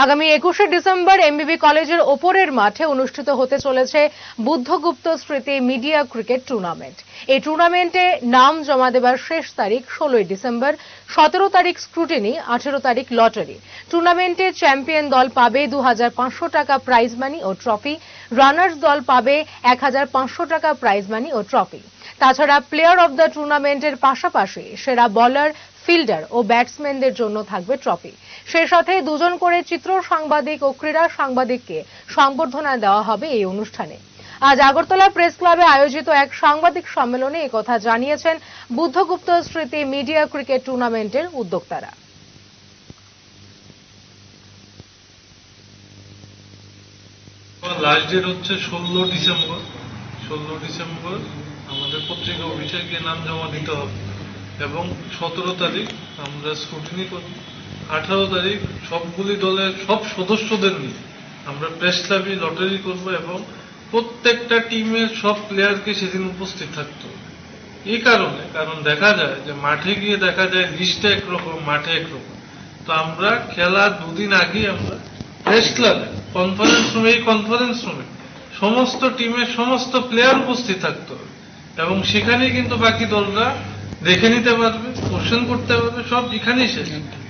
আগামী 21শে ডিসেম্বর এমবিবি কলেজের ওপরের মাঠে অনুষ্ঠিত হতে চলেছে বুদ্ধগুপ্ত স্মৃতি মিডিয়া ক্রিকেট টুর্নামেন্ট। এই টুর্নামেন্টে নাম জমা দেবার শেষ তারিখ 16ই ডিসেম্বর। 17 তারিখ স্ক্রুটিনি, 18 তারিখ লটারি। টুর্নামেন্টে চ্যাম্পিয়ন দল পাবে 2500 টাকা প্রাইজ মানি ও ট্রফি। রানার্স দল পাবে 1500 টাকা প্রাইজ মানি ও ট্রফি। তাছাড়া প্লেয়ার অব দ্য টুর্নামেন্টের পাশাপাশি সেরা বোলার, ফিল্ডার ও ব্যাটসম্যানদের জন্য থাকবে ট্রফি। সেই সাথে দুজন করে চিত্র সাংবাদিক ও ক্রীড়া সাংবাদিককে সংবর্ধনা দেওয়া হবে এই অনুষ্ঠানে। আজ আগরতলা প্রেস ক্লাবে আয়োজিত এক সাংবাদিক সম্মেলনে একথা জানিয়েছেন বুদ্ধগুপ্ত স্মৃতি মিডিয়া ক্রিকেট টুর্নামেন্টের উদ্যোক্তারা। লাস্ট ডেট হচ্ছে 16 ডিসেম্বর। 16 ডিসেম্বর আমাদের পত্রিকা অফিসে গিয়ে নাম জমা দিতে হবে এবং 17 তারিখ আমরা স্ক্রুটিনি করব। 18 তারিখ সবগুলি দলের সব সদস্যদের নিয়ে আমরা প্রেস ক্লাবে লটারি করব এবং প্রত্যেকটা টিমের সব প্লেয়ারকে সেদিন উপস্থিত থাকতে হবে। এই কারণ দেখা যায় যে মাঠে গিয়ে দেখা যায় লিস্টে একরকম, মাঠে একরকম। তো আমরা খেলার দুদিন আগে আমরা প্রেস ক্লাবে কনফারেন্স রুমে সমস্ত টিমের সমস্ত প্লেয়ার উপস্থিত থাকতে হবে এবং সেখানেই কিন্তু বাকি দলরা দেখে নিতে পারবে, কোশ্চেন করতে পারবে, সব এখানেই শেষ।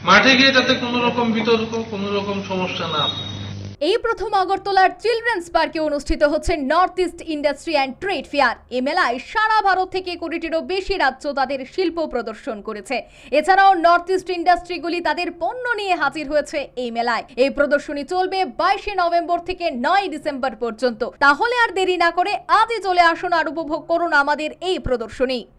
মাঠে গিয়ে যাতে কোনো রকম বিতর্ক, কোনো রকম সমস্যা না হয়। এই প্রথম আগরতলার চিলড্রেন্স পার্কে অনুষ্ঠিত হচ্ছে north east industry and trade fair. এই মেলায় সারা ভারত থেকে 20 কোটিরও বেশি রাজ্য তাদের শিল্প প্রদর্শন করেছে। এছাড়াও নর্থ ইস্ট ইন্ডাস্ট্রিগুলি তাদের পণ্য নিয়ে হাজির হয়েছে এই মেলায়। এই প্রদর্শনী চলবে 22শে নভেম্বর থেকে 9 ডিসেম্বর পর্যন্ত। তাহলে আর দেরি না করে আজই চলে আসুন আর উপভোগ করুন আমাদের এই প্রদর্শনী।